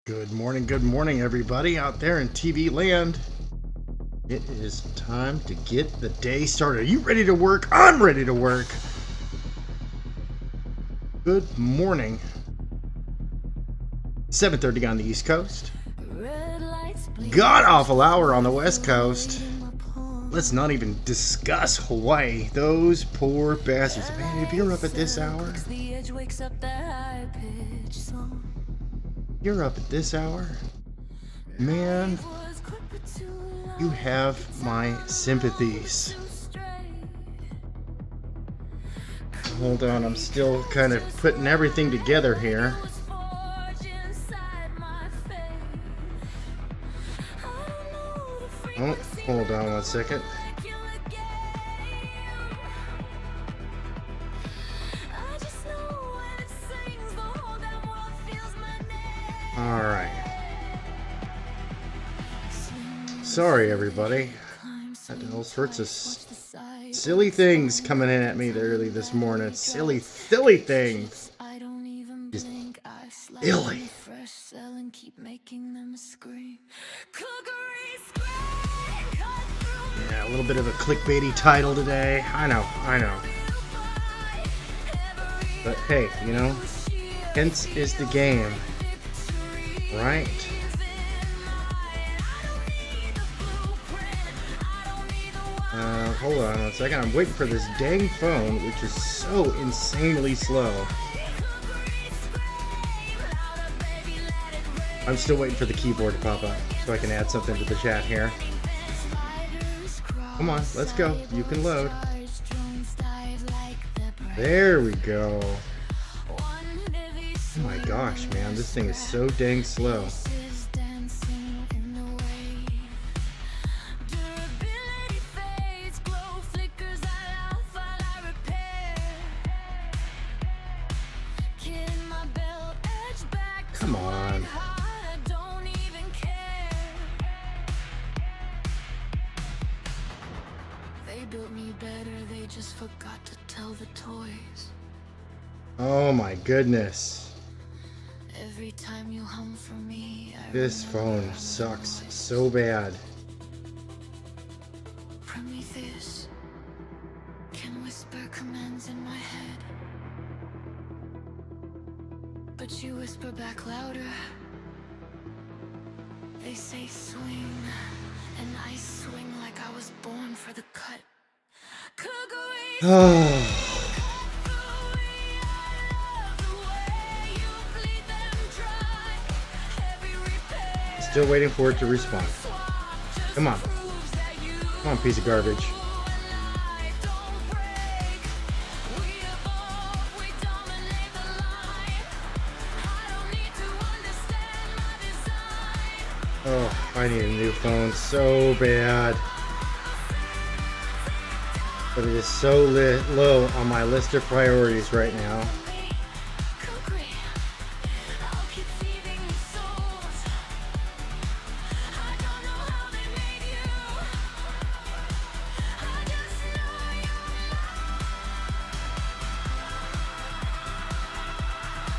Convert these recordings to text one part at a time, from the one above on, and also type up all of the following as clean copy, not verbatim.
Good morning, everybody out there in TV land. It is time to get the day started. Are you ready to work? I'm ready to work. Good morning. 7:30 on the East Coast. God awful hour on the West Coast. Let's not even discuss Hawaii. Those poor bastards. Man, if you're up at this hour, man, you have my sympathies. Hold on, I'm still kind of putting everything together here. Oh, hold on one second. All right. Sorry, everybody. Had all sorts of silly things coming in at me early this morning. Silly things. Just silly. Yeah, a little bit of a clickbaity title today. I know. But hey, you know, hence is the game. Right? Hold on one second. I'm waiting for this dang phone, which is so insanely slow. I'm still waiting for the keyboard to pop up so I can add something to the chat here. Come on, let's go. You can load. There we go. Oh my gosh, man, this thing is so dang slow. Come on. They built me better, they just forgot to tell the toys. Oh my goodness. Every time you hum for me, This phone sucks so bad. Prometheus can whisper commands in my head, but you whisper back louder. They say swing, and I swing like I was born for the cut. Still waiting for it to respond. Come on. Come on, piece of garbage. Oh, I need a new phone so bad. But it is so low on my list of priorities right now.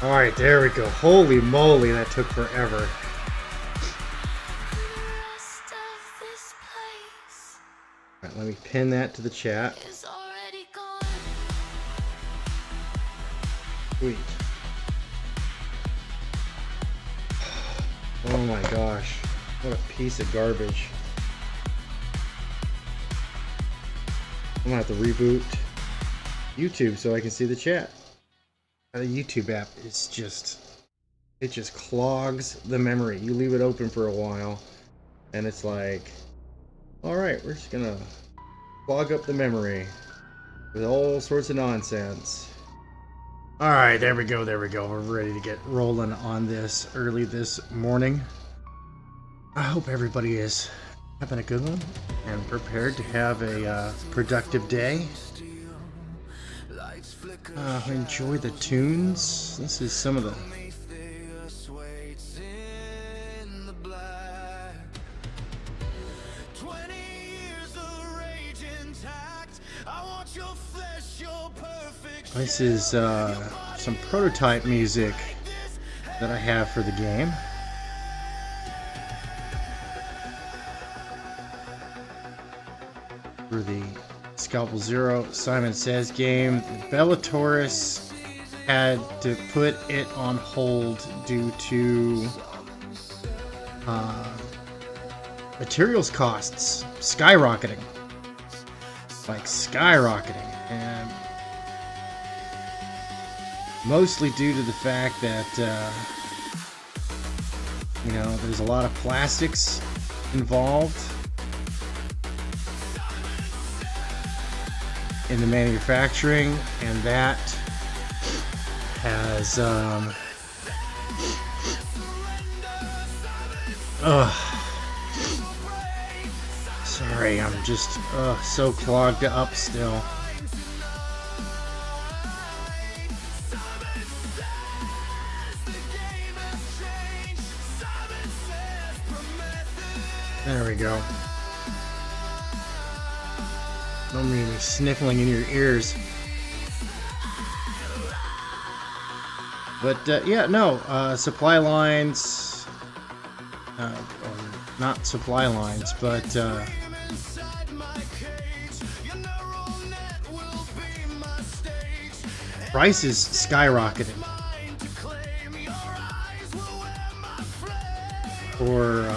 Alright, there we go. Holy moly, that took forever. Alright, let me pin that to the chat. Sweet. Oh my gosh. What a piece of garbage. I'm gonna have to reboot YouTube so I can see the chat. The YouTube app is it just clogs the memory. You leave it open for a while and it's like, alright, we're just gonna clog up the memory with all sorts of nonsense. Alright, there we go. We're ready to get rolling on this early this morning. I hope everybody is having a good one and prepared to have a productive day. Enjoy the tunes. This is some of the This is some prototype music that I have for the game. for the Scalpel Zero Simon Says game. Bellatoris had to put it on hold due to materials costs skyrocketing. Like skyrocketing. And mostly due to the fact that you know, there's a lot of plastics involved in the manufacturing, and that has sorry, I'm just so clogged up still. There we go. Don't mean me sniffling in your ears. But yeah, no, supply lines, or not supply lines, but prices skyrocketed for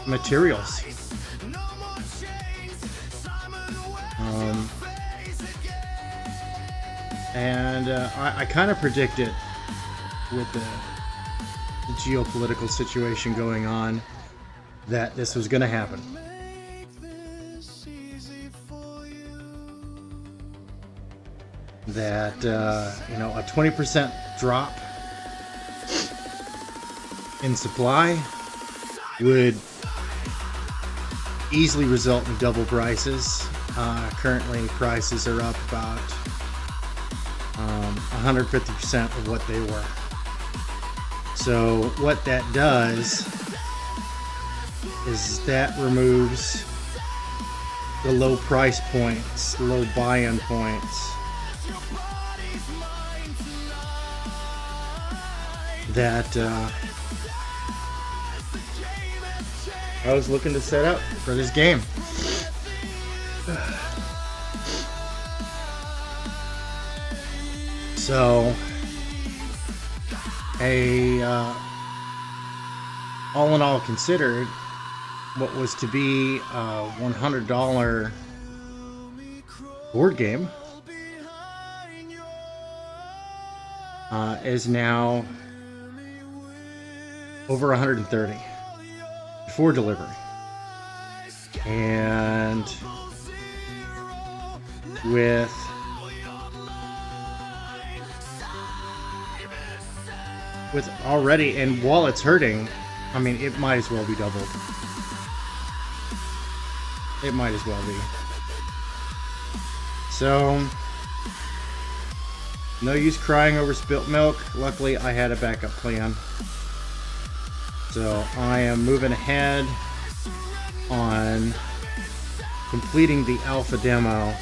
materials. And I kind of predicted with the geopolitical situation going on that this was going to happen. That you know, a 20% drop in supply would easily result in double prices. Currently, prices are up about 150% of what they were. So what that does is that removes the low price points, the low buy-in points that I was looking to set up for this game. So, all in all considered, what was to be a $100 board game is now over 130 before delivery. And with already, and while it's hurting, I mean, it might as well be doubled. It might as well be. So, no use crying over spilt milk. Luckily, I had a backup plan. So, I am moving ahead on completing the alpha demo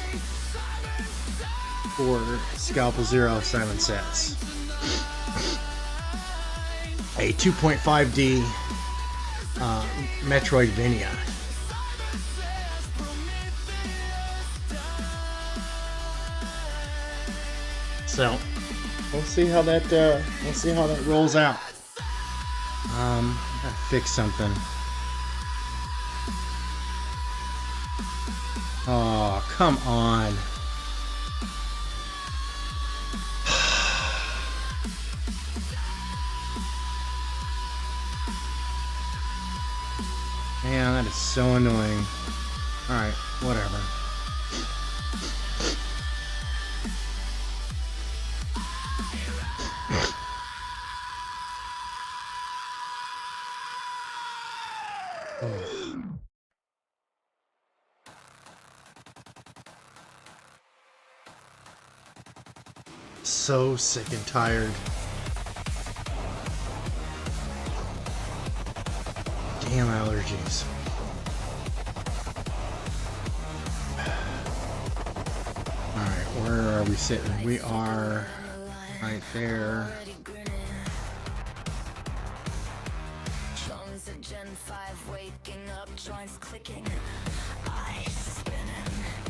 for Scalpel Zero, Simon Says. A 2.5D Metroidvania. So we'll see how that rolls out. Gotta fix something. Oh, come on. Man, that is so annoying. Alright, whatever. So sick and tired. Damn allergies. Alright, where are we sitting? We are right there.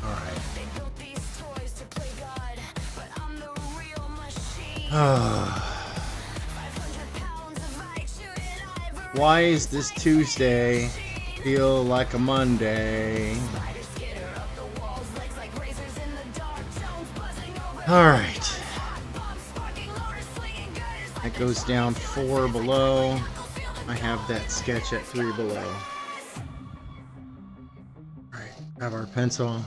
Alright. They built these toys to play God, but I'm the real machine. 500 pounds of chewing ivory. Why is this Tuesday feel like a Monday? Spiders skitter up the walls, legs like razors in the dark, stones buzzing over. Alright. Bombs sparking, loaders swinging girders like That goes down 4 below. I have that sketch at 3 below. Alright, have our pencil.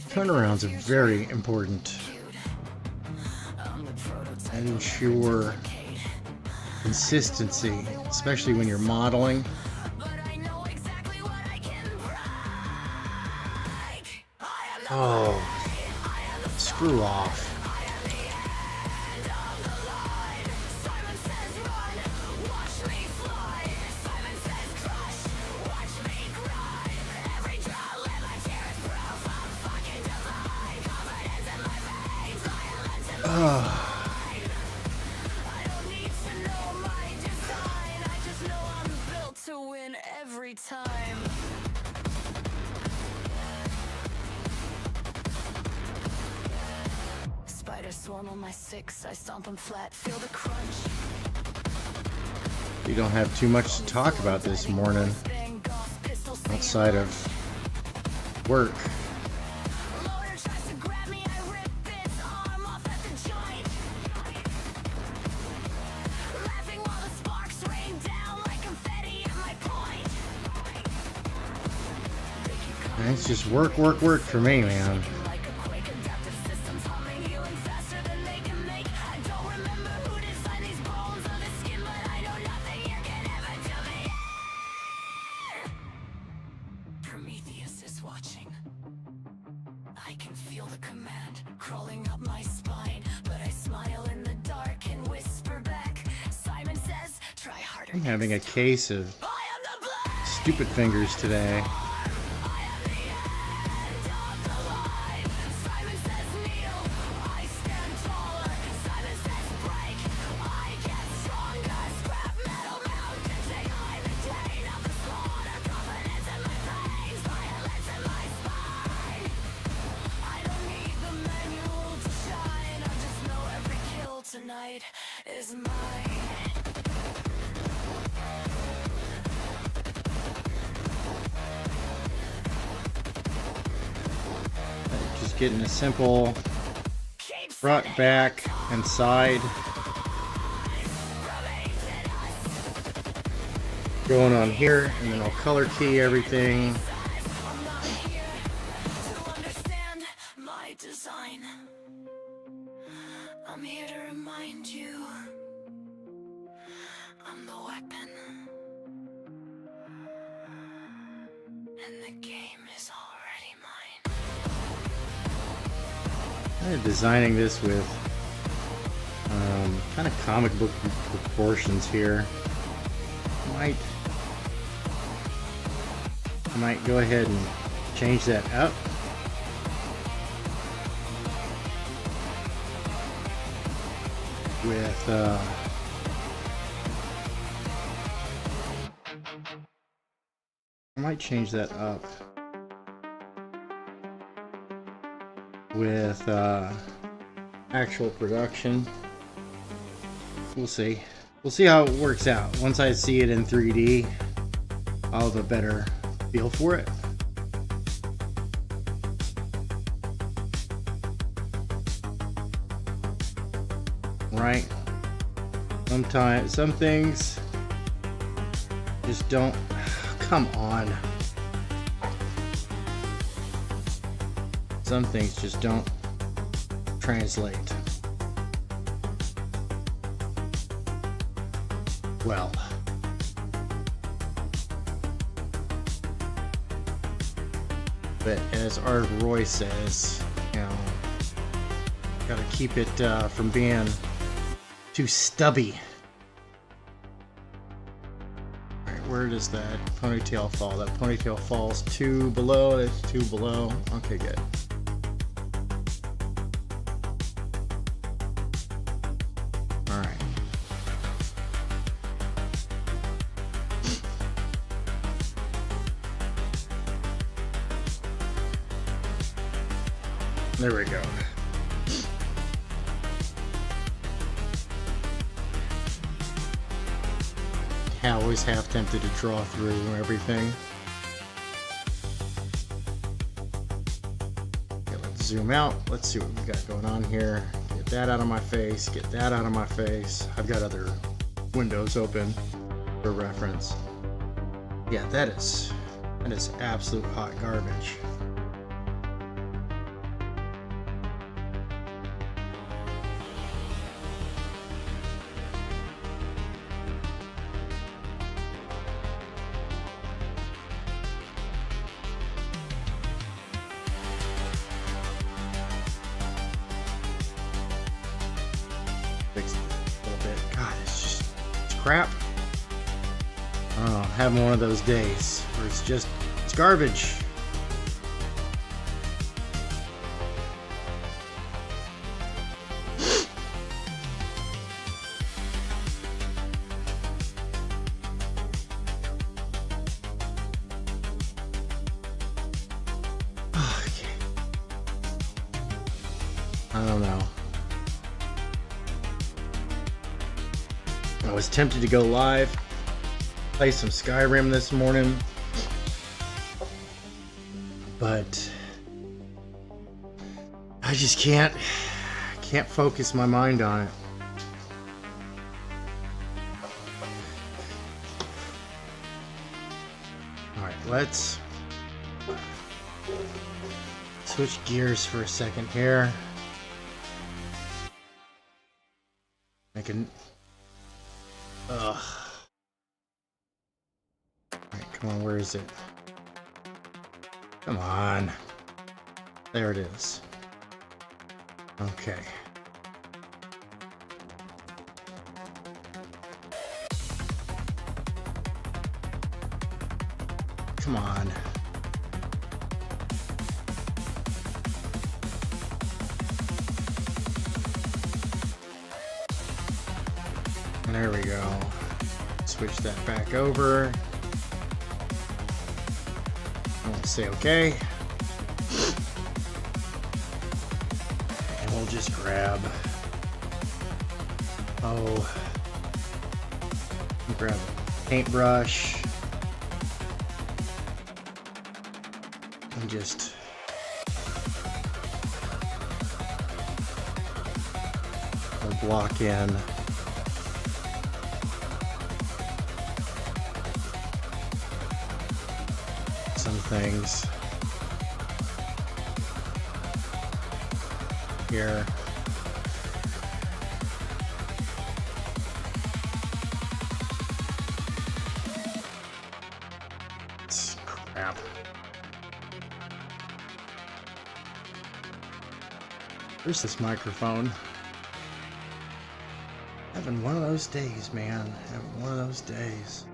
Turnarounds are very important. I'm the prototype. And ensure consistency, especially when you're modeling. But I know exactly what I can break. I am the Oh, screw off. Simon says run, watch me fly. Simon says crush, watch me cry. Every draw let my tears proof. I'm fucking divine. Confidence in my veins, violence in my mind. I don't need to know my design. I just know I'm built to win every time. Spiders swarm on my sticks, I stomp them flat, feel the crunch. We don't have too much to talk about this morning Bang, golf, pistol, outside of work. loader tries to grab me, I rip its arm off at the joint. Laughing while the sparks rain down like confetti at my point. It's just work, work, work for me, man. Like a quake, adaptive systems humming, healing faster than they can make. I don't remember who designed these bones on the skin, but I know nothing you can ever do me. Prometheus is watching. I can feel the command crawling up my spine, but I smile in the dark and whisper back. Simon says, try harder. I'm having a case of I am the blood. stupid fingers today. Simon says kneel, I stand taller. Simon says break, I get stronger. Scrap metal mountains, I retain of the slaughter. Confidence in my veins, violence in my spine. I don't need the manual to shine. I just know every kill tonight is mine. Just getting a simple front, back, and side going on here, and then I'll color key everything. I'm not here to understand my design. I'm here to remind you I'm the weapon. And the game is already mine. I'm designing this with kind of comic book proportions here. I might go ahead and change that up. With I might change that up with actual production. We'll see. We'll see how it works out. Once I see it in 3D, I'll have a better feel for it. Right? Sometimes, some things just don't. Come on. Some things just don't translate well. But as Art Roy says, you know, gotta keep it from being too stubby. Alright, where does that ponytail fall? That ponytail falls 2 below. That's 2 below. Okay, good. Alright. There we go. I always half tempted to draw through everything. Okay, let's zoom out. Let's see what we got going on here. Get that out of my face. Get that out of my face. I've got other windows open for reference. Yeah, that is absolute hot garbage. Fix it a little bit. God, it's crap. Oh, I'm having one of those days where it's garbage. Okay. I don't know. I was tempted to go live, play some Skyrim this morning, but I just can't focus my mind on it. All right, let's switch gears for a second here. I can. Ugh. Alright, come on, where is it? Come on. There it is. Okay. Come on. There we go. Switch that back over. I'll say okay. And we'll just grab. Grab a paintbrush. And just. Block in. Things here. Crap. Where's this microphone? Having one of those days, man. Having one of those days.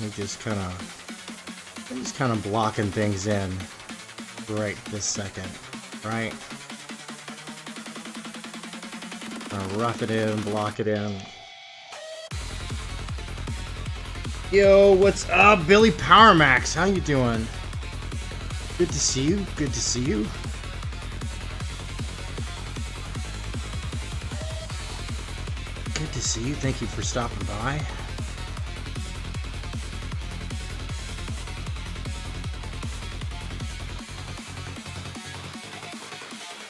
And just kind of blocking things in right this second, right? Rough it in, block it in. Yo, what's up, Billy Powermax? How you doing? Good to see you. Good to see you. Good to see you. Thank you for stopping by.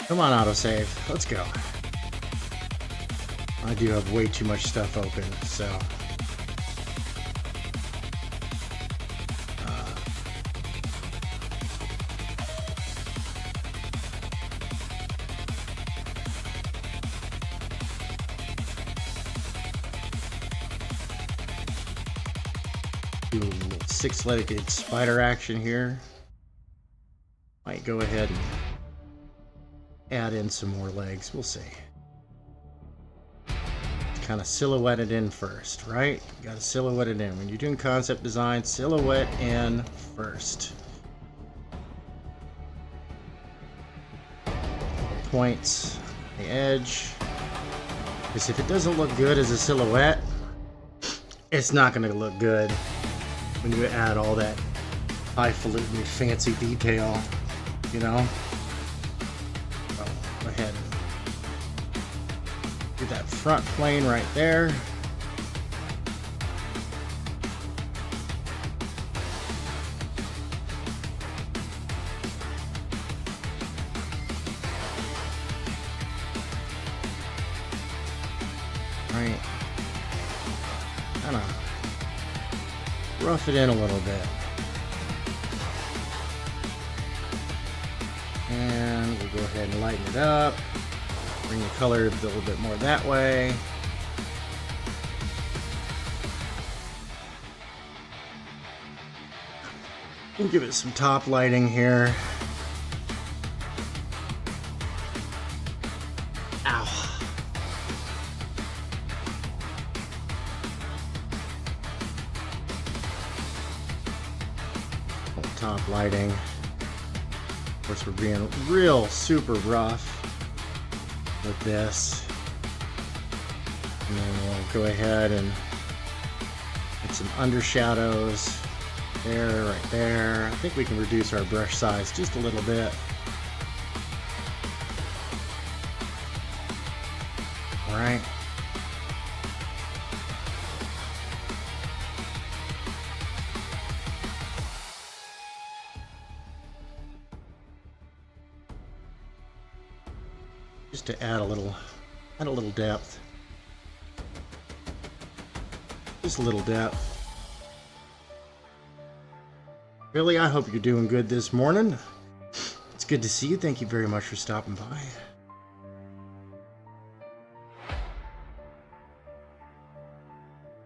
Come on, autosave. Let's go. I do have way too much stuff open, so... do a little six-legged spider action here. Might go ahead and add in some more legs. We'll see. Kind of silhouette it in first, right? You gotta silhouette it in. When you're doing concept design, silhouette in first. Points on the edge. Because if it doesn't look good as a silhouette, it's not gonna look good when you add all that highfalutin fancy detail, you know? So, go ahead and do that front plane right there. Right. Kind of rough it in a little bit. And we'll go ahead and lighten it up. Bring the color a little bit more that way. We'll give it some top lighting here. Ow. Top lighting. Of course, we're being real super rough with this. And then we'll go ahead and get some undershadows there, right there. I think we can reduce our brush size just a little bit. All right. Just to add a little depth. Just a little depth. Billy, I hope you're doing good this morning. It's good to see you. Thank you very much for stopping by.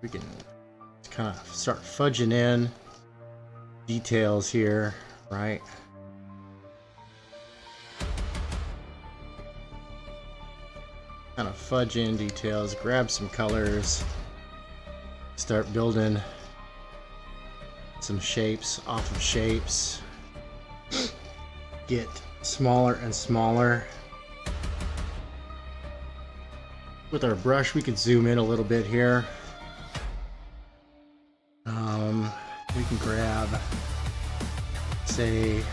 We can kind of start fudging in details here, right? Kind of fudge in details, grab some colors, start building some shapes off of shapes, get smaller and smaller. With our brush, we can zoom in a little bit here. We can grab, say,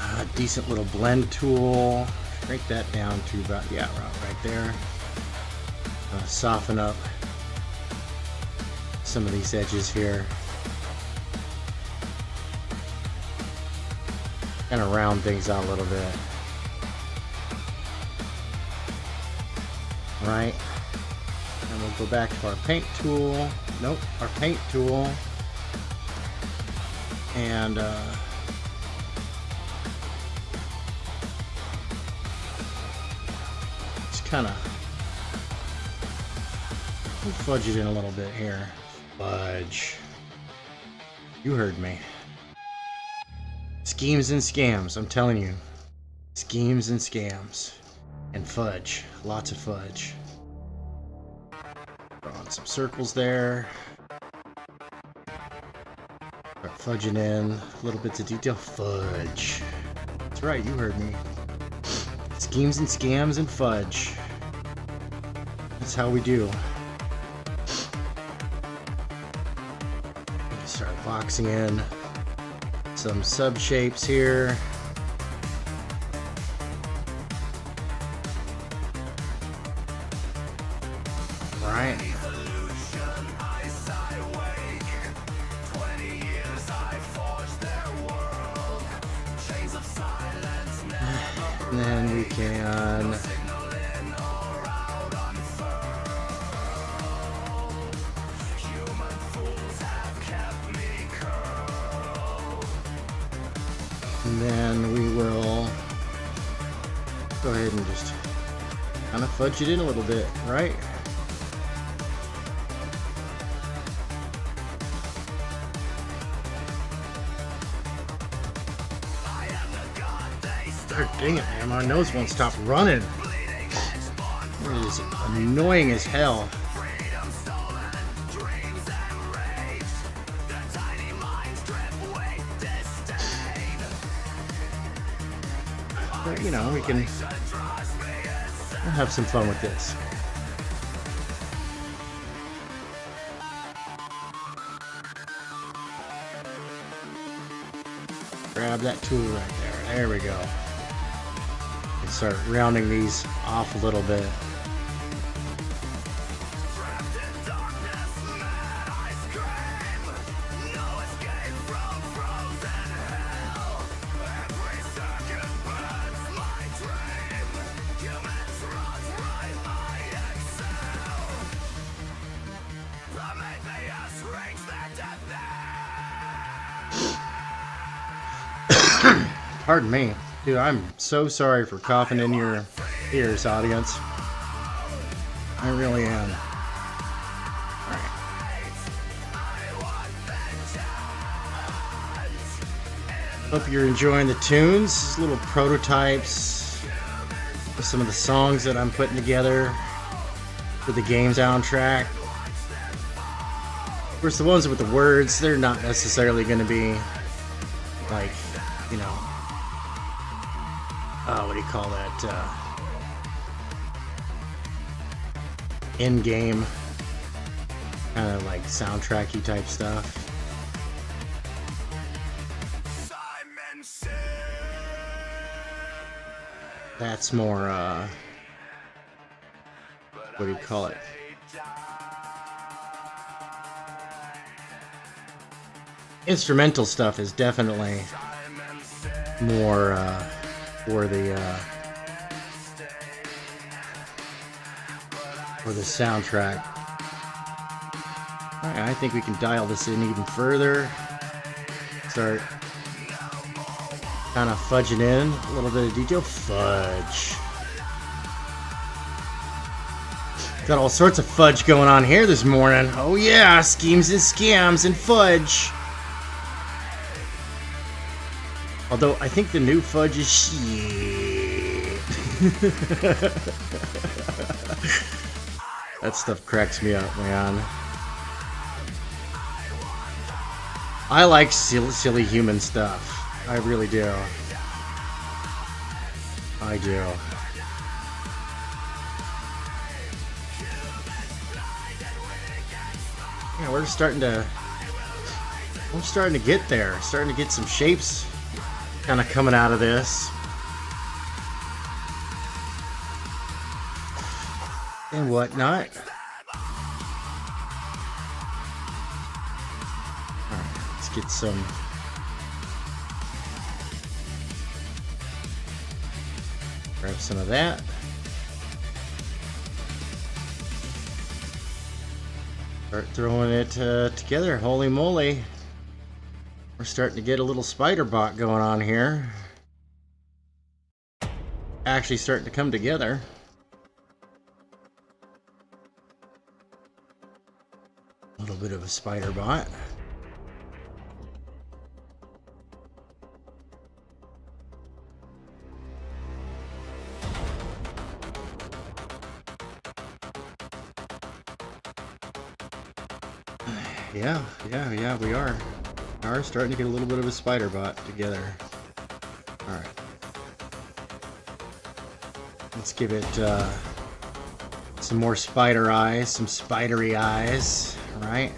a decent little blend tool. Break that down to about, yeah, right there. Soften up some of these edges here. Kind of round things out a little bit. Right. And we'll go back to our paint tool. Nope, our paint tool. And kind of fudge it in a little bit here. Fudge. You heard me. Schemes and scams, I'm telling you. Schemes and scams. And fudge. Lots of fudge. Drawing some circles there. Start fudging in little bits of detail. Fudge. That's right, you heard me. Schemes and scams and fudge. That's how we do. Start boxing in some sub shapes here. Right. Chains of silence. then we can we will go ahead and just kind of fudge it in a little bit, right? Dang it, man, my nose won't stop running. It is annoying as hell. But, you know, we'll have some fun with this. Grab that tool right there. There we go. And start rounding these off a little bit. Pardon me. Dude, I'm so sorry for coughing in your ears, audience. I really am. Alright. Hope you're enjoying the tunes. These little prototypes of some of the songs that I'm putting together for the game soundtrack. Of course, the ones with the words, they're not necessarily going to be like, you know, what do you call that? In-game kind of like soundtracky type stuff. That's more, what do you call it? Instrumental stuff is definitely more, for the soundtrack. Alright, I think we can dial this in even further. Start kind of fudging in a little bit of detail. Fudge. Got all sorts of fudge going on here this morning. Oh yeah, schemes and scams and fudge. Although I think the new fudge is shit. That stuff cracks me up, man. I like silly human stuff. I really do. I do. Yeah, we're starting to get there. Starting to get some shapes kind of coming out of this. And whatnot. Alright, let's get some. Grab some of that. Start throwing it together. Holy moly. We're starting to get a little Spider-bot going on here. Actually starting to come together. A little bit of a Spider-bot. Yeah, we are. We are starting to get a little bit of a Spider-bot together. Alright. Let's give it some more spider eyes, some spidery eyes, right?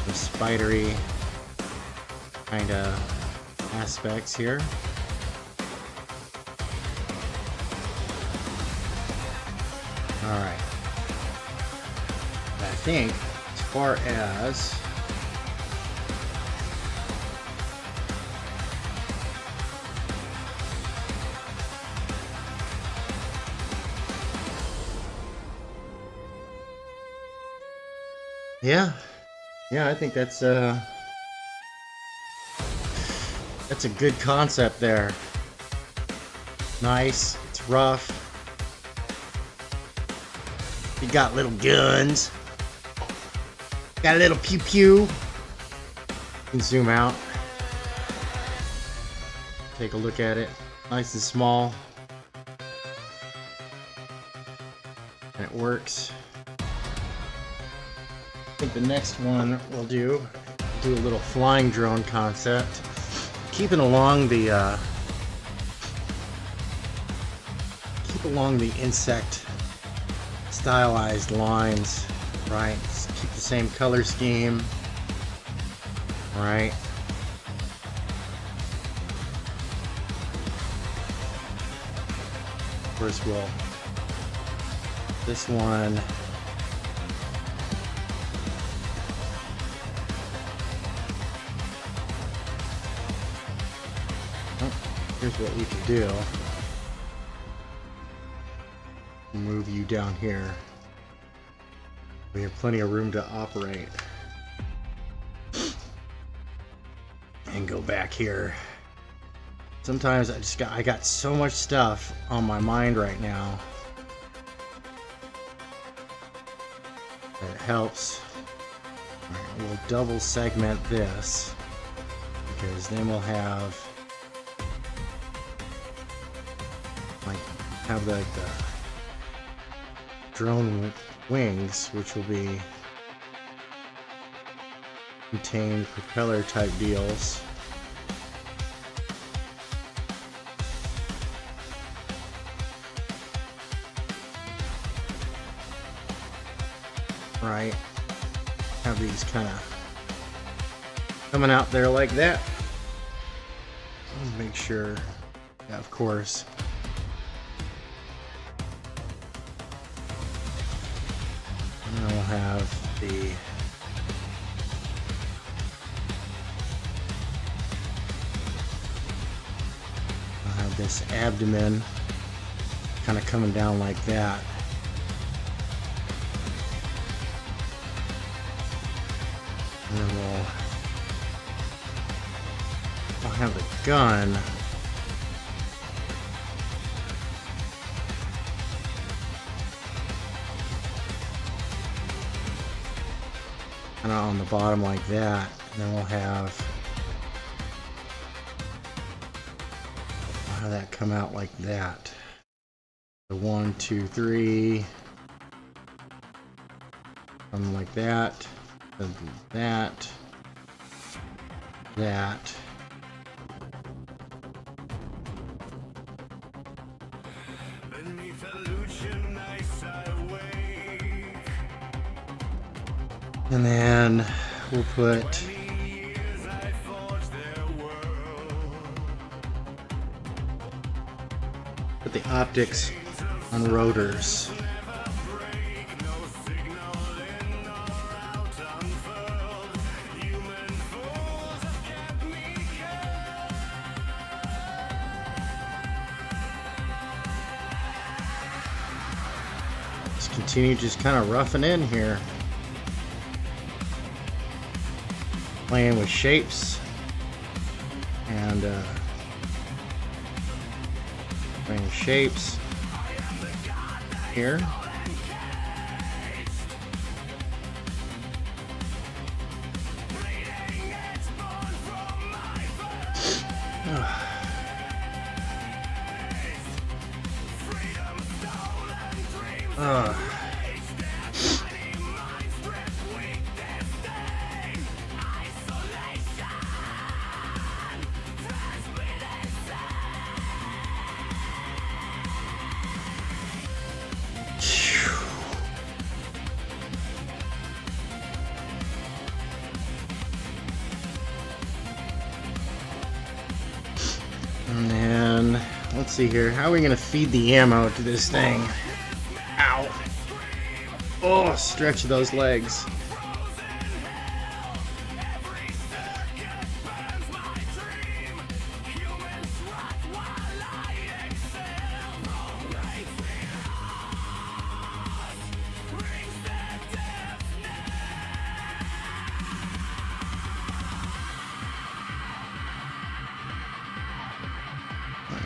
Some spidery kind of aspects here. Alright. I think as far as yeah, I think that's a good concept there. Nice, it's rough. You got little guns. Got a little pew pew. You can zoom out. Take a look at it. Nice and small. And it works. I think the next one we'll do a little flying drone concept. Keeping along the insect stylized lines, right? Just keep the same color scheme, right? Of course, we'll this one. Here's what we can do. Move you down here. We have plenty of room to operate. And go back here. Sometimes I got so much stuff on my mind right now that it helps. All right, we'll double segment this because then we'll have the drone wings, which will be contain propeller type deals. Right, have these kind of coming out there like that. Make sure, yeah, of course. And then we'll have this abdomen kind of coming down like that. And then we'll have the gun kind of on the bottom like that. And then we'll have that come out like that. The 1, 2, 3, something like that. That. And then we'll put the optics on rotors. Just continue just kind of roughing in here. Playing with shapes and playing with shapes here. And then let's see here. How are we gonna feed the ammo to this thing? Ow. Oh, stretch those legs.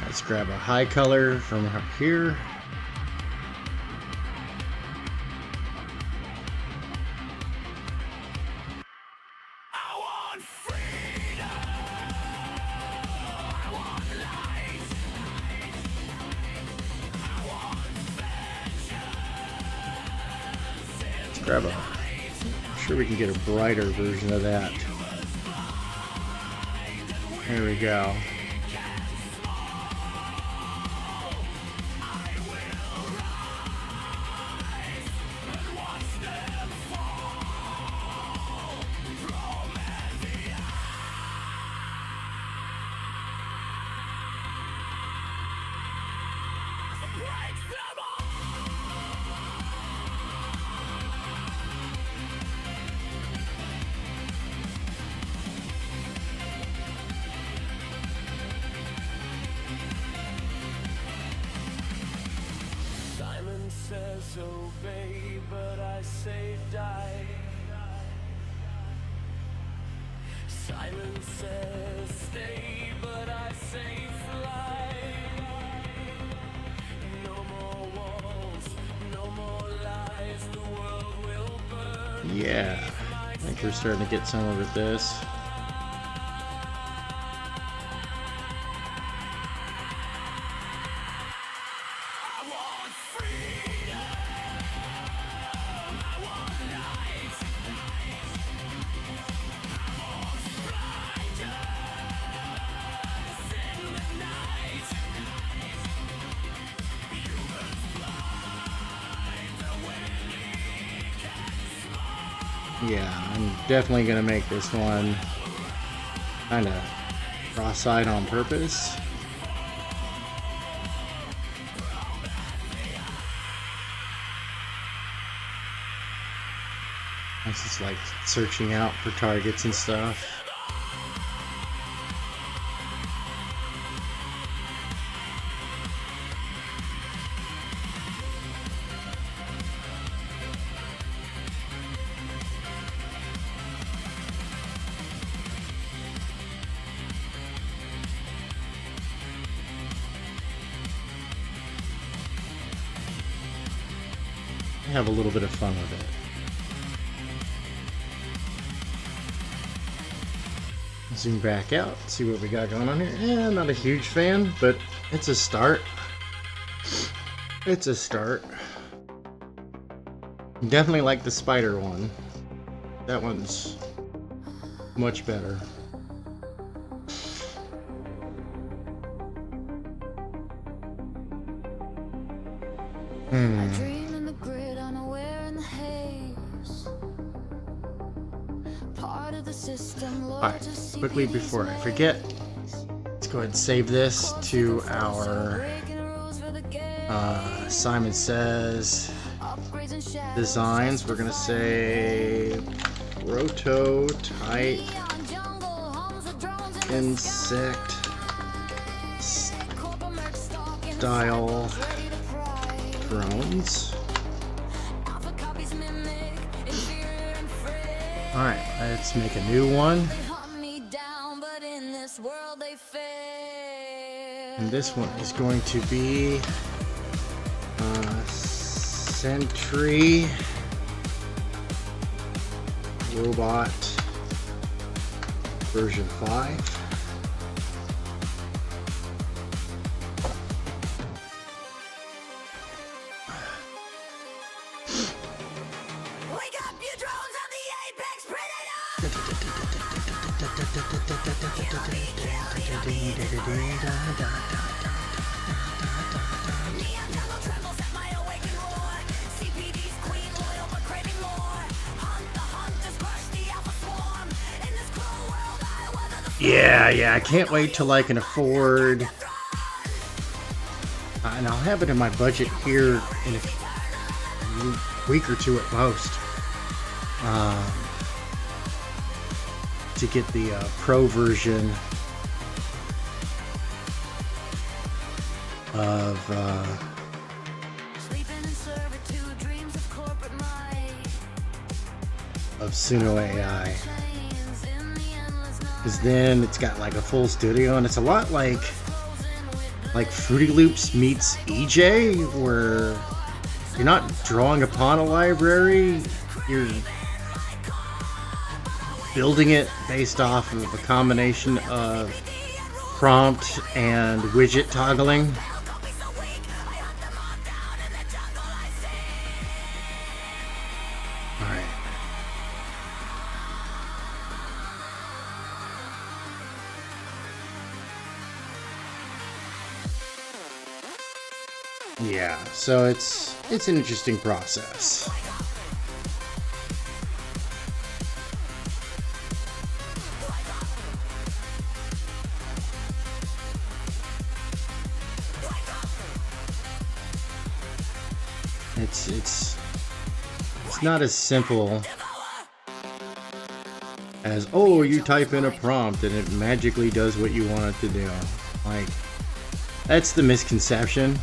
Let's grab a high color from up here. Let's grab a, I'm sure we can get a brighter version of that. There we go. Says obey, but I say die. Simon says stay, but I say fly. No more walls, no more lies, the world will burn. Yeah, I think we're starting to get somewhere with this. Yeah, I'm definitely gonna make this one kind of cross-eyed on purpose. This is like searching out for targets and stuff. Have a little bit of fun with it. Zoom back out, see what we got going on here. Yeah, not a huge fan, but it's a start. It's a start. Definitely like the spider one. That one's much better. I dream in the grid, unaware in the haze. Part of the system, Alright, quickly before I forget, let's go ahead and save this to our Simon Says designs. We're gonna say prototype insect style drones. Alright, let's make a new one. And this one is going to be Sentry Robot version 5. Yeah, I can't wait till I can afford, and I'll have it in my budget here in a few, week or two at most, to get the pro version of Suno AI, because then it's got like a full studio, and it's a lot like Fruity Loops meets EJ, where you're not drawing upon a library, you're building it based off of a combination of prompt and widget toggling. Yeah, so it's an interesting process. It's not as simple as, oh, you type in a prompt and it magically does what you want it to do. Like, that's the misconception.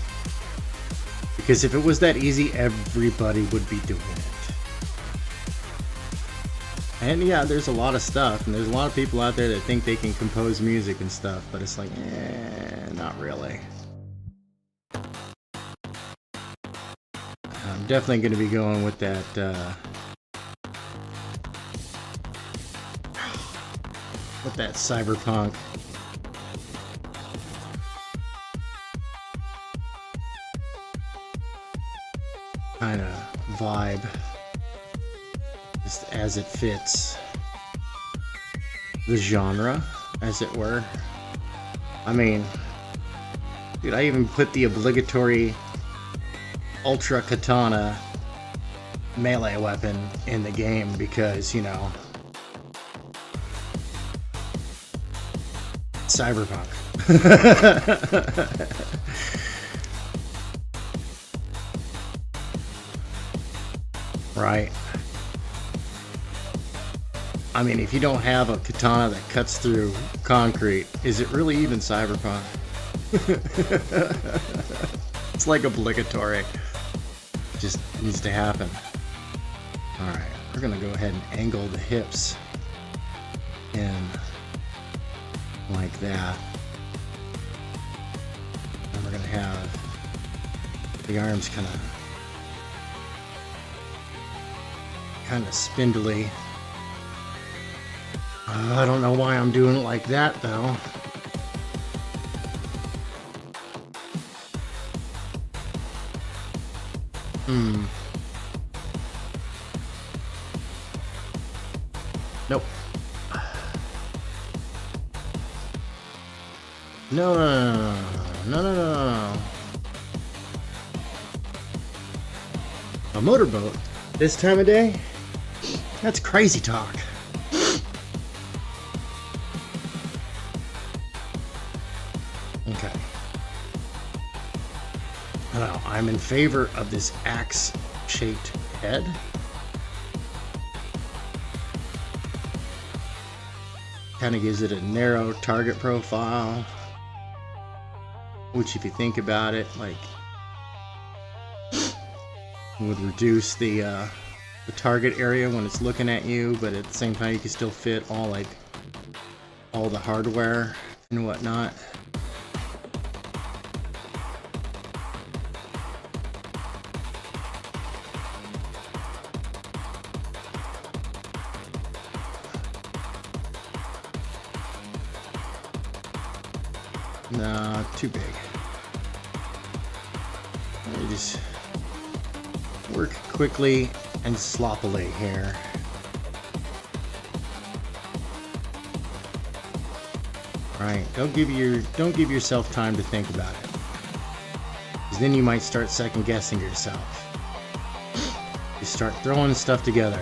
Because if it was that easy, everybody would be doing it. And yeah, there's a lot of stuff, and there's a lot of people out there that think they can compose music and stuff, but it's like, not really. I'm definitely going to be going with that, cyberpunk. Kind of vibe, just as it fits the genre, as it were. I mean, dude, I even put the obligatory ultra katana melee weapon in the game because, you know, cyberpunk. Right. I mean, if you don't have a katana that cuts through concrete, is it really even cyberpunk? It's like obligatory. It just needs to happen. Alright, we're gonna go ahead and angle the hips in like that. And we're gonna have the arms kind of spindly. I don't know why I'm doing it like that though. Nope. No. A motorboat this time of day? That's crazy talk. Okay. Well, I'm in favor of this axe-shaped head. Kind of gives it a narrow target profile, which, if you think about it, like, would reduce the target area when it's looking at you, but at the same time you can still fit all the hardware and whatnot. No, too big. You just work quickly and sloppily here. Alright, don't give yourself time to think about it. Because then you might start second guessing yourself. You start throwing stuff together.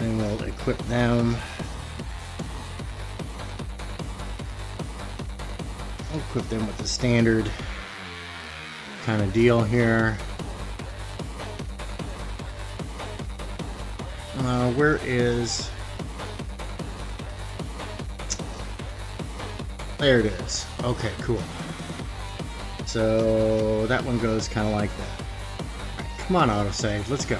And we'll equip them. I'll equip them with the standard kind of deal here. Where is... There it is. Okay, cool. So that one goes kind of like that. All right, come on, autosave. Let's go.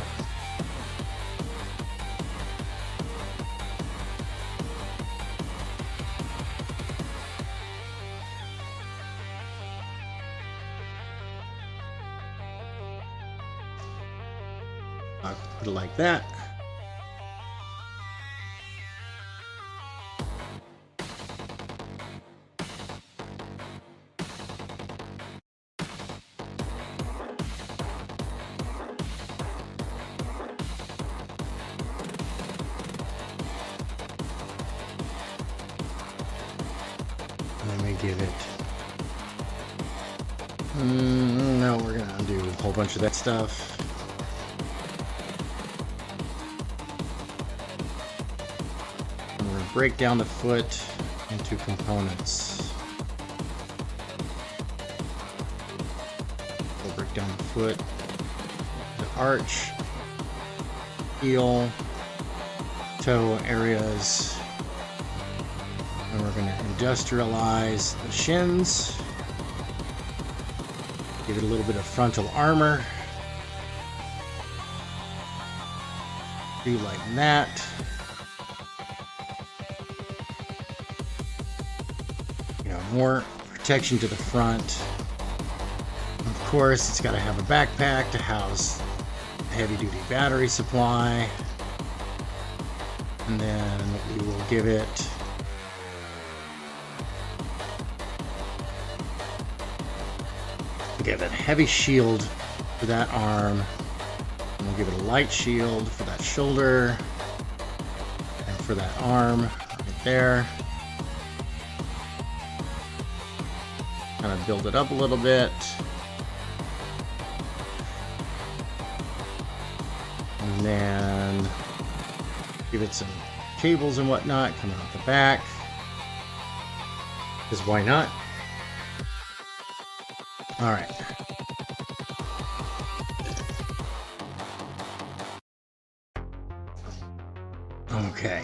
I'll put it like that. Let me give it. No, we're gonna undo a whole bunch of that stuff. We're gonna break down the foot into components. We'll break down the foot, the arch, heel, toe areas. And we're going to industrialize the shins. Give it a little bit of frontal armor. Do like that. You know, more protection to the front. Of course, it's got to have a backpack to house a heavy-duty battery supply. And then we will give it a heavy shield for that arm, and we'll give it a light shield for that shoulder and for that arm right there. Kind of build it up a little bit, and then give it some cables and whatnot coming out the back, because why not? All right. Okay.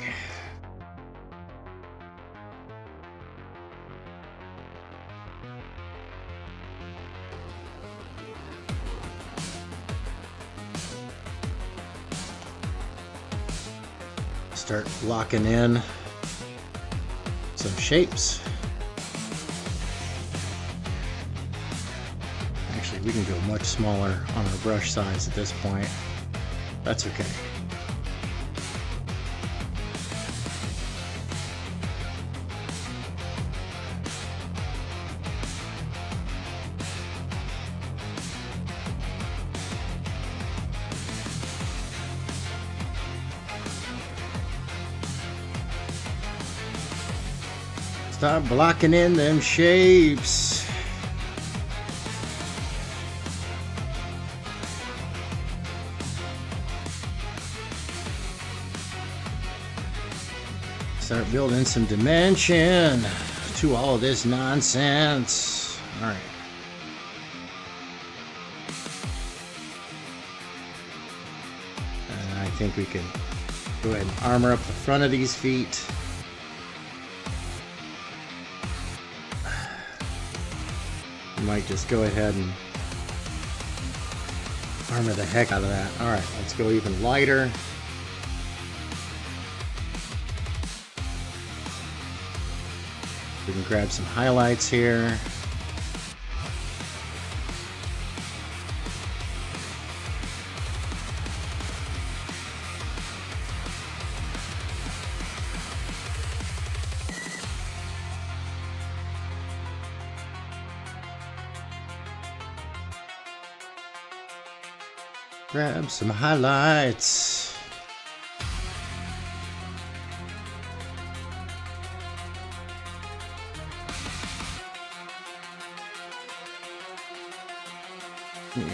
Start locking in some shapes. Actually, we can go much smaller on our brush size at this point. That's okay. Start blocking in them shapes. Start building some dimension to all of this nonsense. All right. And I think we can go ahead and armor up the front of these feet. Might just go ahead and armor the heck out of that. Alright, let's go even lighter. We can grab some highlights here. Grab some highlights. Yeah.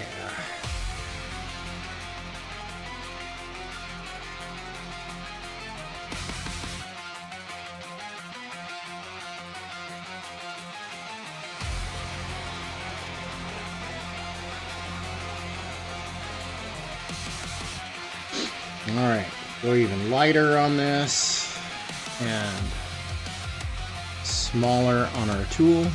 Alright, go even lighter on this and smaller on our tool.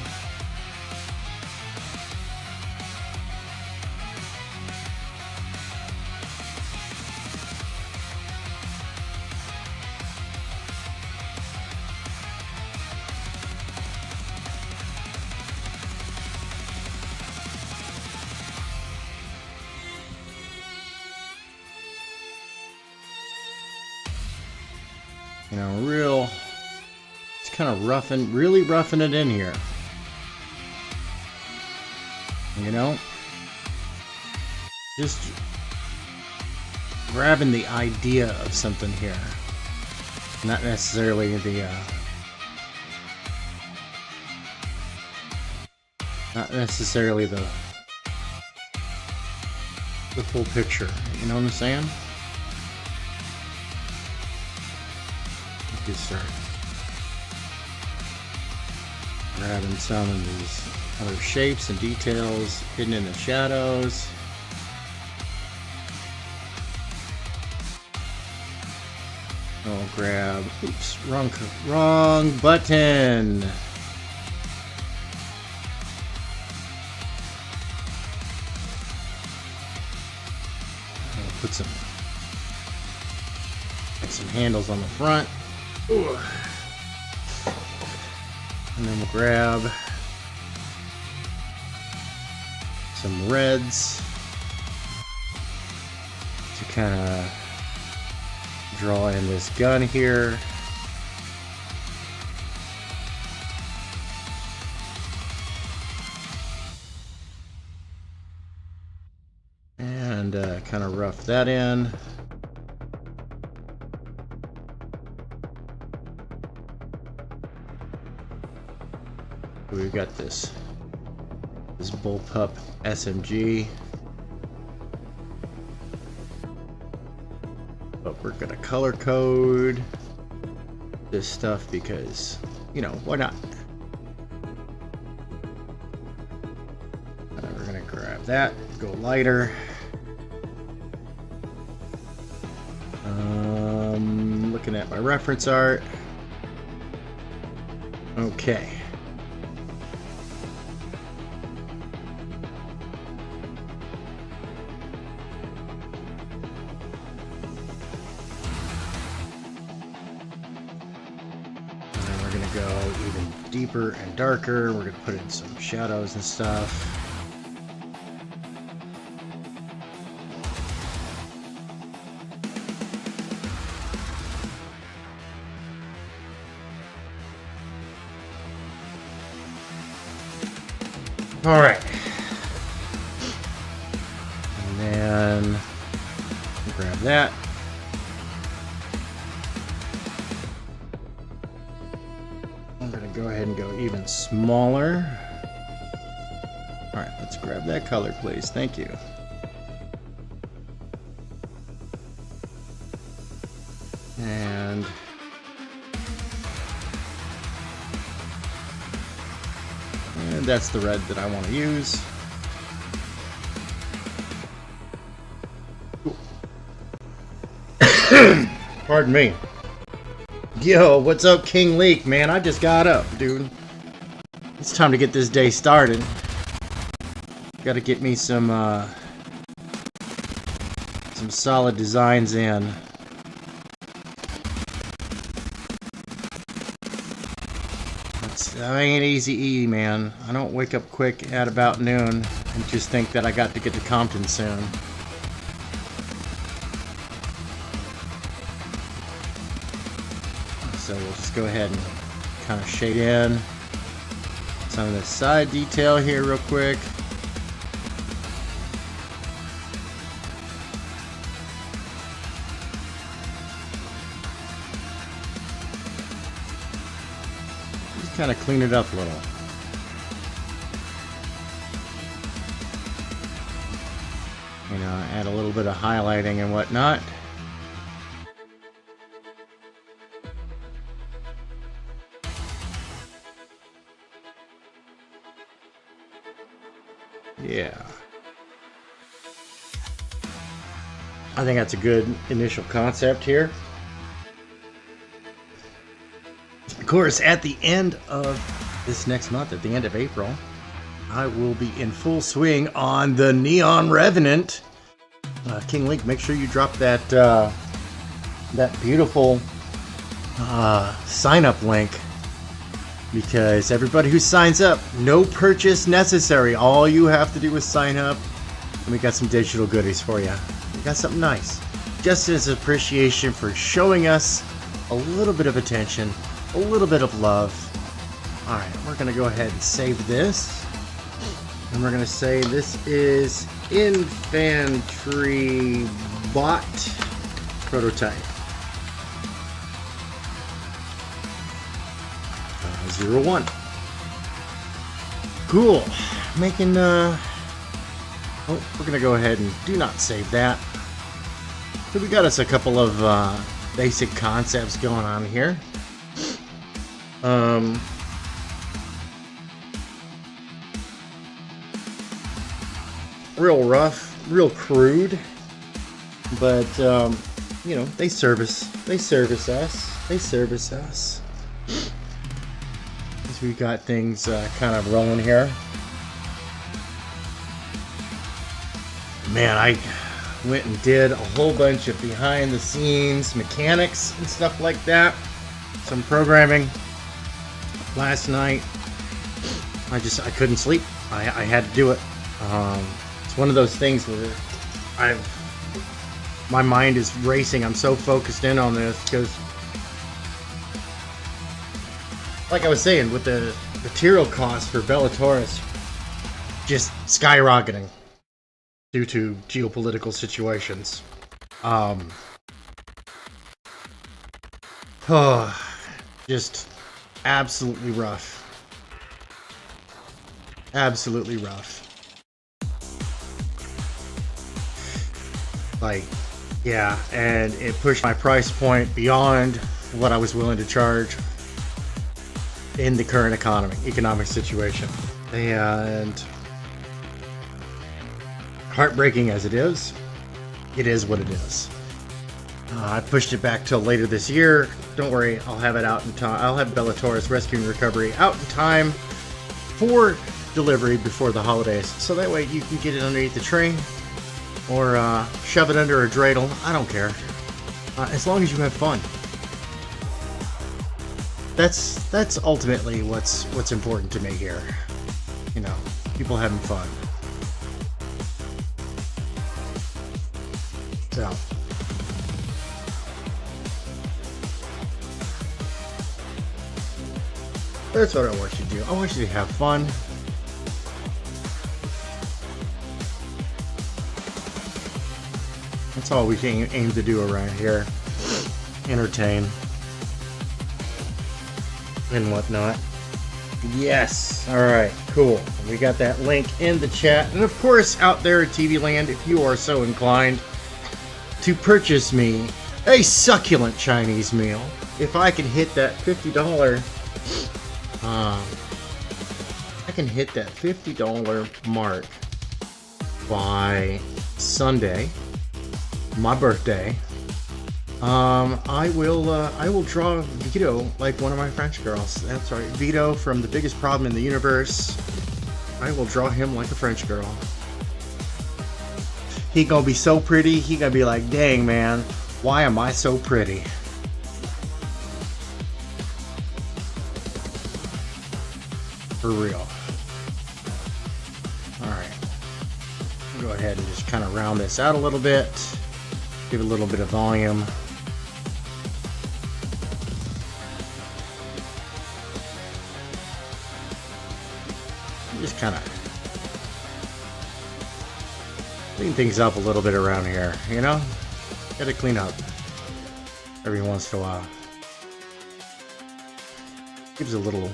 You know, it's kind of really roughing it in here. You know? Just grabbing the idea of something here. Not necessarily the, the full picture. You know what I'm saying? Just start grabbing some of these other shapes and details hidden in the shadows. I'll grab, oops, wrong button. I'll put some handles on the front. Ooh. And then we'll grab some reds to kind of draw in this gun here. And kind of rough that in. We've got this bullpup SMG, but we're gonna color code this stuff because, you know, why not? We're gonna grab that, go lighter. Looking at my reference art. Okay. Go even deeper and darker. We're going to put in some shadows and stuff. All right. And then grab that. Go ahead and go even smaller. Alright, let's grab that color, please. Thank you. And that's the red that I want to use. Pardon me. Yo, what's up, King Leak? Man, I just got up, dude. It's time to get this day started. Gotta get me some solid designs in. I ain't easy, man. I don't wake up quick at about noon and just think that I got to get to Compton soon. So we'll just go ahead and kind of shade in some of the side detail here real quick. Just kind of clean it up a little. You know, add a little bit of highlighting and whatnot. Yeah. I think that's a good initial concept here. Of course, at the end of this next month, at the end of April, I will be in full swing on the Neon Revenant. King Link, make sure you drop that that beautiful sign-up link, because everybody who signs up, no purchase necessary. All you have to do is sign up, and we got some digital goodies for you. We got something nice, just as appreciation for showing us a little bit of attention, a little bit of love. All right, we're gonna go ahead and save this, and we're gonna say this is Infantry-bot prototype 01. Cool. Making oh, we're gonna go ahead and do not save that. So we got us a couple of basic concepts going on here. Real rough, real crude, but you know, they service us. As we got things kind of rolling here. Man, I went and did a whole bunch of behind the scenes mechanics and stuff like that. Some programming last night. I couldn't sleep. I had to do it. It's one of those things where my mind is racing. I'm so focused in on this because, like I was saying, with the material costs for Bellatorus just skyrocketing due to geopolitical situations. Just absolutely rough. Absolutely rough. Like, yeah, and it pushed my price point beyond what I was willing to charge in the current economic situation. And heartbreaking as it is what it is. I pushed it back till later this year. Don't worry, I'll have it out in time. I'll have Bellatorus Rescue and Recovery out in time for delivery before the holidays, so that way you can get it underneath the train or shove it under a dreidel. I don't care, as long as you have fun. That's ultimately what's important to me here. You know, people having fun. So. That's what I want you to do. I want you to have fun. That's all we can aim to do around here. Entertain. And whatnot. Yes. Alright, cool. We got that link in the chat. And of course, out there at TV Land, if you are so inclined to purchase me a succulent Chinese meal, if I can hit that $50 I can hit that $50 mark by Sunday, my birthday. I will draw Vito like one of my French girls. That's right, Vito from The Biggest Problem in the Universe. I will draw him like a French girl. He gonna be so pretty. He gonna be like, dang man, why am I so pretty? For real. Alright. Go ahead and just kind of round this out a little bit. Give it a little bit of volume. Just kind of clean things up a little bit around here, you know? Gotta clean up every once in a while. Gives it a little,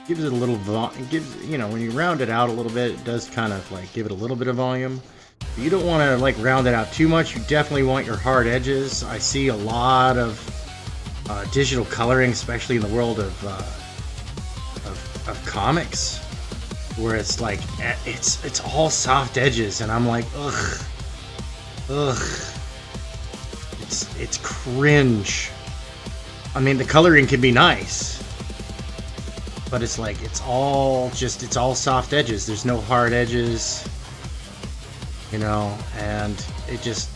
you know, when you round it out a little bit, it does kind of like give it a little bit of volume. But you don't want to like round it out too much. You definitely want your hard edges. I see a lot of digital coloring, especially in the world of comics, where it's like it's all soft edges, and I'm like, ugh, Ugh. It's cringe. I mean, the coloring can be nice, but it's like it's all soft edges. There's no hard edges, you know, and it just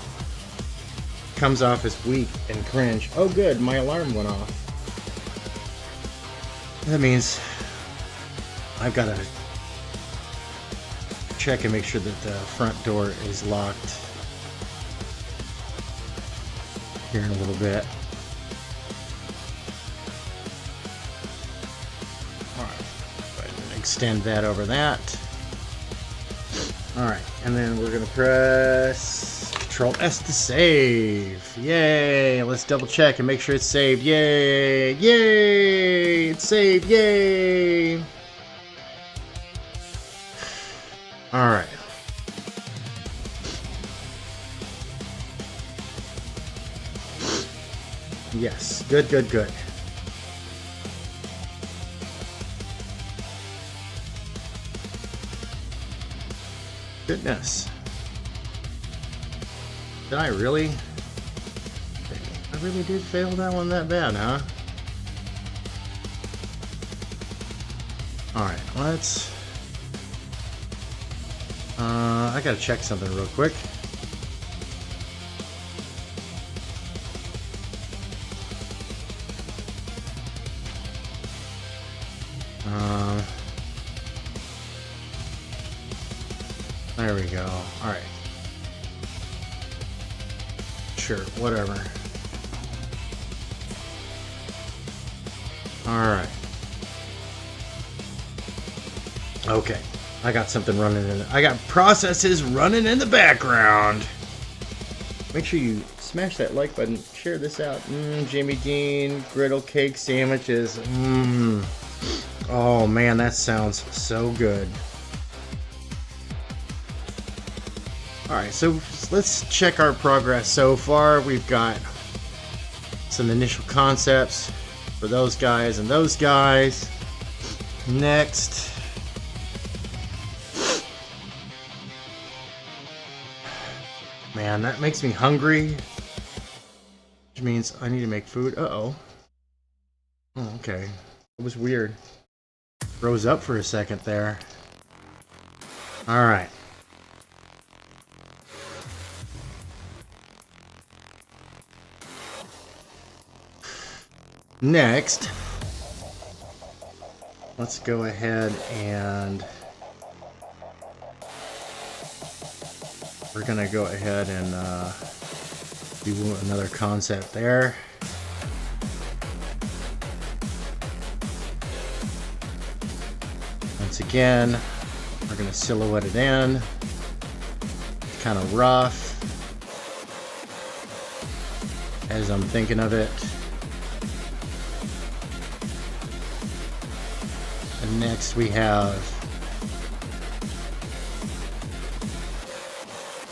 comes off as weak and cringe. Oh good, my alarm went off. That means I've got to check and make sure that the front door is locked here in a little bit. Alright, go ahead and extend that over that. Alright, and then we're going to press Control S to save. Yay! Let's double check and make sure it's saved. Yay! Yay! It's saved. Yay! Alright. Yes. Good, good, good. Goodness. Did I really? I really did fail that one that bad, huh? Alright, let's... I gotta check something real quick. There we go. Alright. Sure, whatever. Alright. Okay. I got something running in. I got processes running in the background. Make sure you smash that like button. Share this out. Jimmy Dean griddle cake sandwiches. Oh man, that sounds so good. Alright, so let's check our progress so far. We've got some initial concepts for those guys and those guys. Next. Man, that makes me hungry. Which means I need to make food. Uh-oh. Oh, okay. It was weird. Rose up for a second there. Alright. Next, let's go ahead and we're gonna go ahead and do another concept there. Once again, we're gonna silhouette it in. It's kind of rough as I'm thinking of it. And next we have...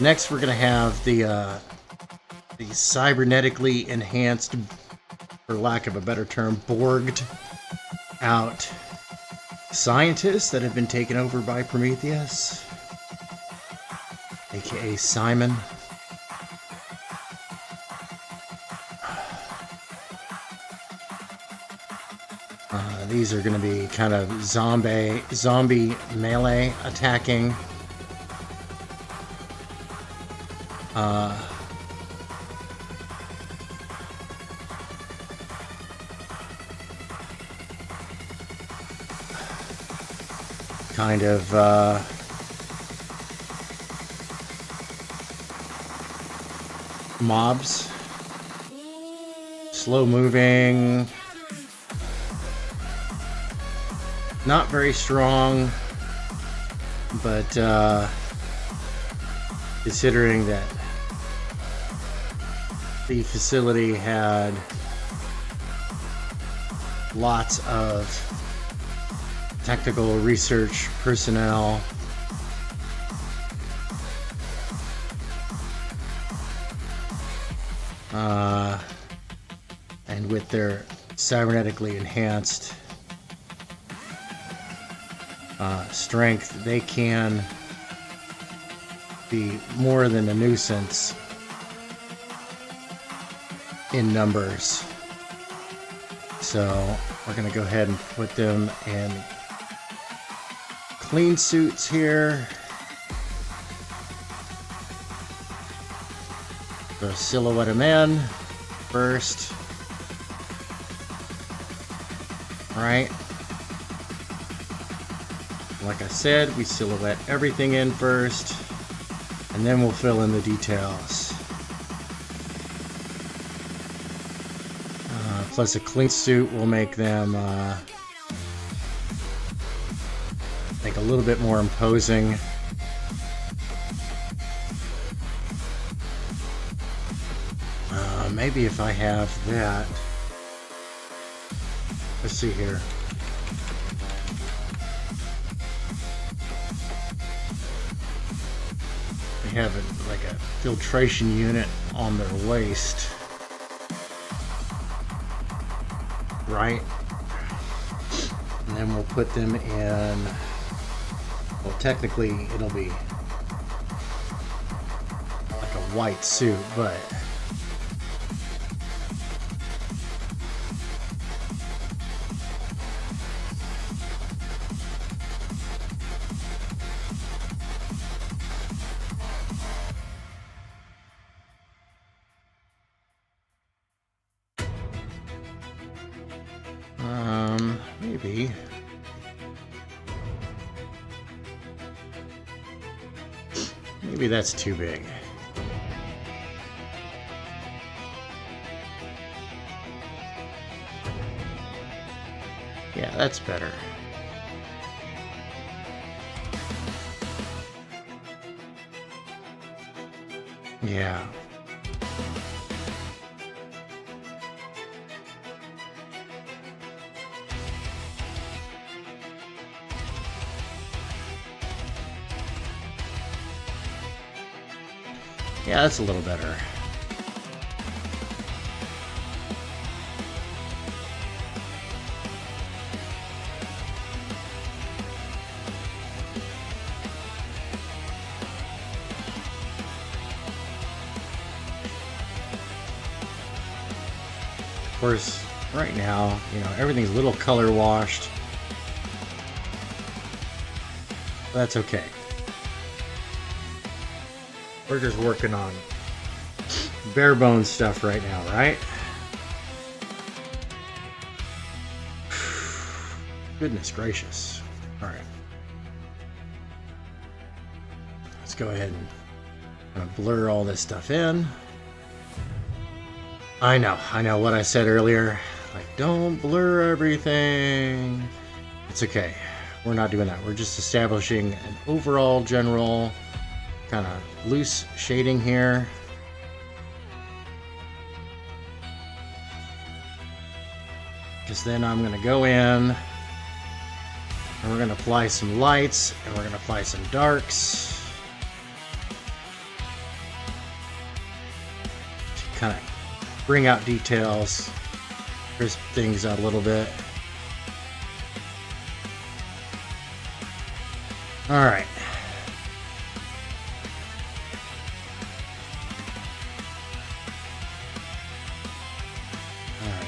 Next we're going to have the cybernetically enhanced, for lack of a better term, borged out scientists that have been taken over by Prometheus, aka Simon. These are going to be kind of zombie melee attacking. Kind of mobs, slow moving, not very strong, but considering that the facility had lots of technical research personnel, and with their cybernetically enhanced strength, they can be more than a nuisance in numbers. So we're going to go ahead and put them in clean suits here. Go silhouette them in first. Right. Like I said, we silhouette everything in first, and then we'll fill in the details. Plus a clean suit will make them a little bit more imposing. Maybe if I have that. Let's see here. They have like a filtration unit on their waist. Right? And then we'll put them in, well, technically it'll be like a white suit, but maybe. Maybe that's too big. Yeah, that's better. Yeah. Yeah, that's a little better. Of course, right now, everything's a little color washed. But that's okay. We're just working on bare bones stuff right now, right? Goodness gracious. All right. Let's go ahead and blur all this stuff in. I know what I said earlier. Like, don't blur everything. It's okay. We're not doing that. We're just establishing an overall general kind of loose shading here. Because then I'm going to go in and we're going to apply some lights and we're going to apply some darks to kind of bring out details, crisp things out a little bit. All right.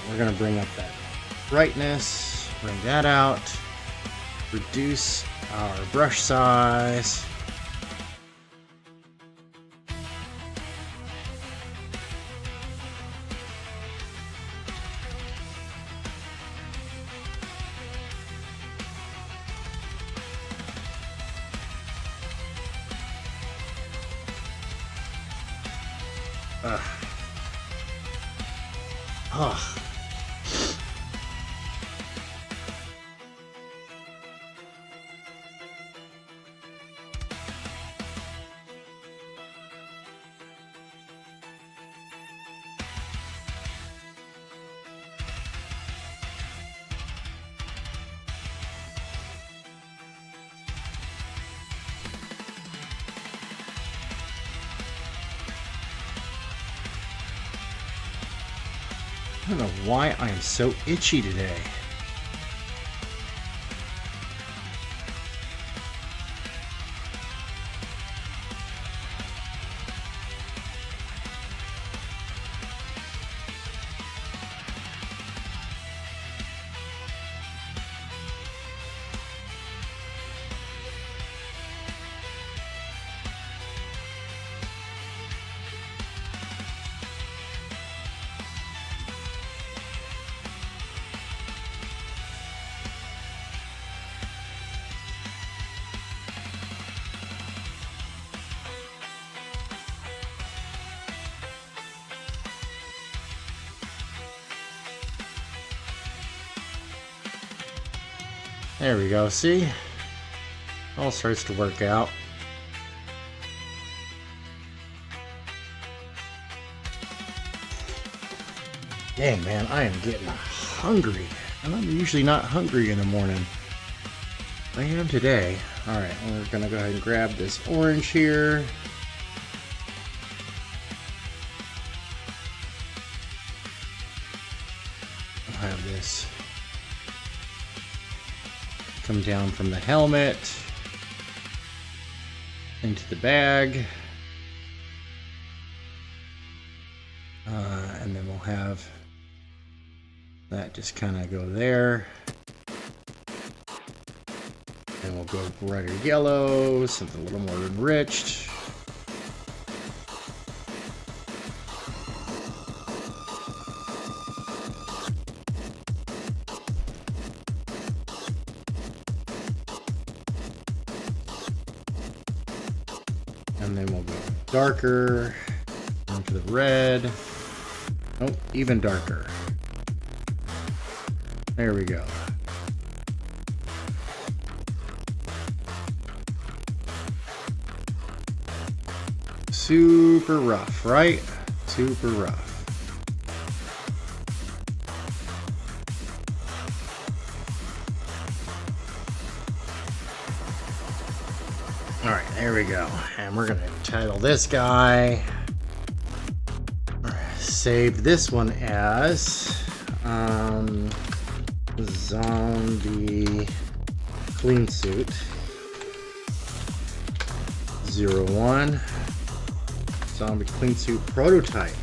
We're going to bring up that brightness, bring that out, reduce our brush size. Oh. I don't know why I am so itchy today. There we go, see? All starts to work out. Dang, man, I am getting hungry. And I'm usually not hungry in the morning. I am today. Alright, we're gonna go ahead and grab this orange here. I'll have this come down from the helmet into the bag. And then we'll have that just kind of go there. And we'll go brighter yellow, something a little more enriched. And then we'll go darker onto the red. Nope, even darker. There we go. Super rough, right? Super rough. Alright, there we go. And we're going to title this guy. Save this one as Zombie Cleansuit 01. Zombie Cleansuit prototype.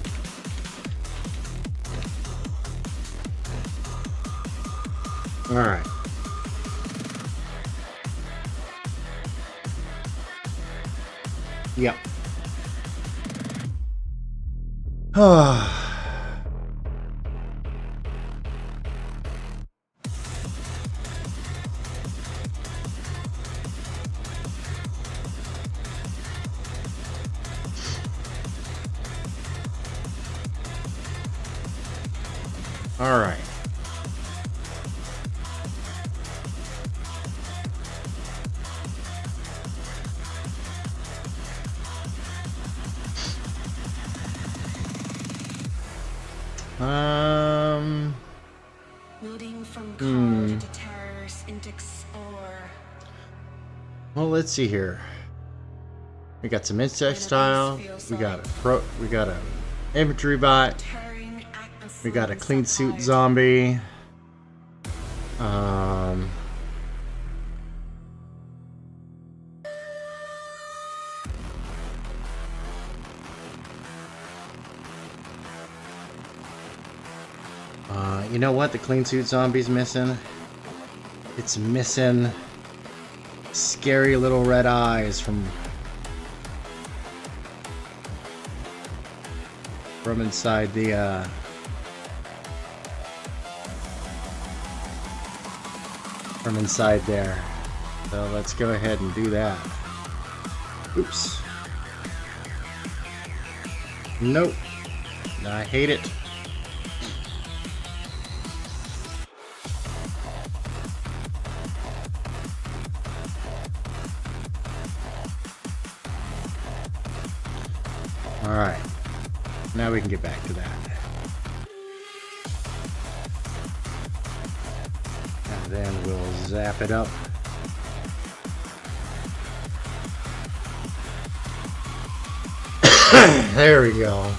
Alright. Yep. All right. Moving from cold to terrors into explore. Well, let's see here. We got some insect style. We got a infantry-bot. We got a Cleansuit zombie. You know what the Cleansuit zombie's missing? It's missing scary little red eyes from inside the from inside there. So let's go ahead and do that. Oops. Nope. I hate it. Alright. Now we can get back to that. And then we'll zap it up. There we go.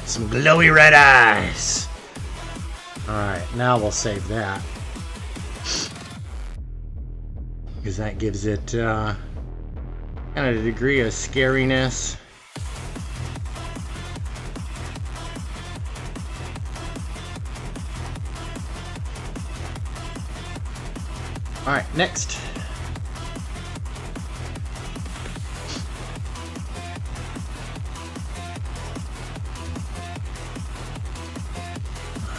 Some glowy red eyes. Alright, now we'll save that. Because that gives it kind of a degree of scariness. Alright, next.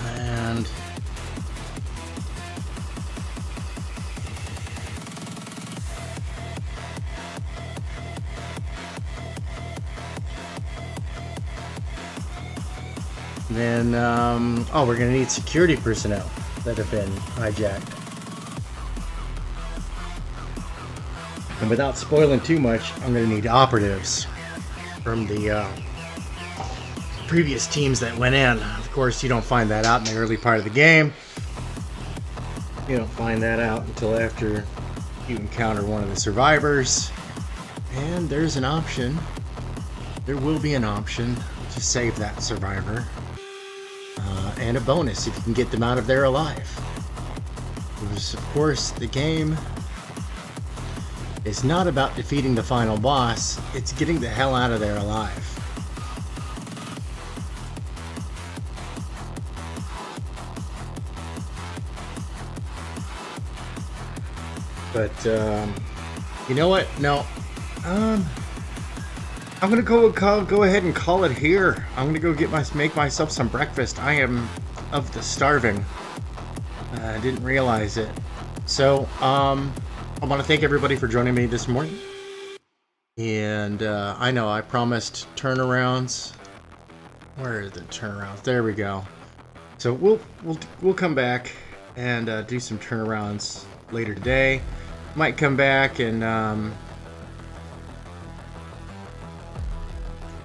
And then, oh, we're gonna need security personnel that have been hijacked. And without spoiling too much, I'm going to need operatives from the previous teams that went in. Of course, you don't find that out in the early part of the game. You don't find that out until after you encounter one of the survivors. And there's an option. There will be an option to save that survivor. And a bonus if you can get them out of there alive. Because, of course, the game is not about defeating the final boss. It's getting the hell out of there alive. But, you know what? No. I'm gonna go ahead and call it here. I'm gonna go make myself some breakfast. I am of the starving. I didn't realize it. So, I want to thank everybody for joining me this morning. And I know I promised turnarounds. Where are the turnarounds? There we go. So we'll come back and do some turnarounds later today. Might come back and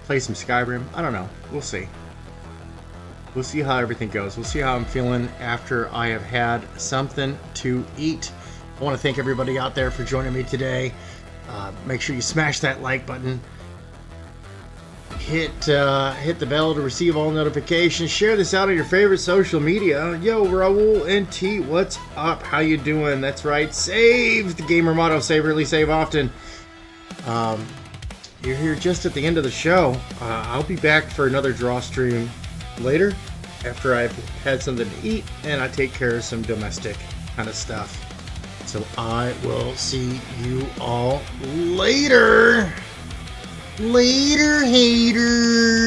play some Skyrim. I don't know. We'll see. We'll see how everything goes. We'll see how I'm feeling after I have had something to eat. I want to thank everybody out there for joining me today. Make sure you smash that like button. Hit the bell to receive all notifications. Share this out on your favorite social media. Yo, Raul NT, what's up? How you doing? That's right. Save the gamer motto. Save early, save often. You're here just at the end of the show. I'll be back for another draw stream later after I've had something to eat and I take care of some domestic kind of stuff. So I will see you all later. Later, haters.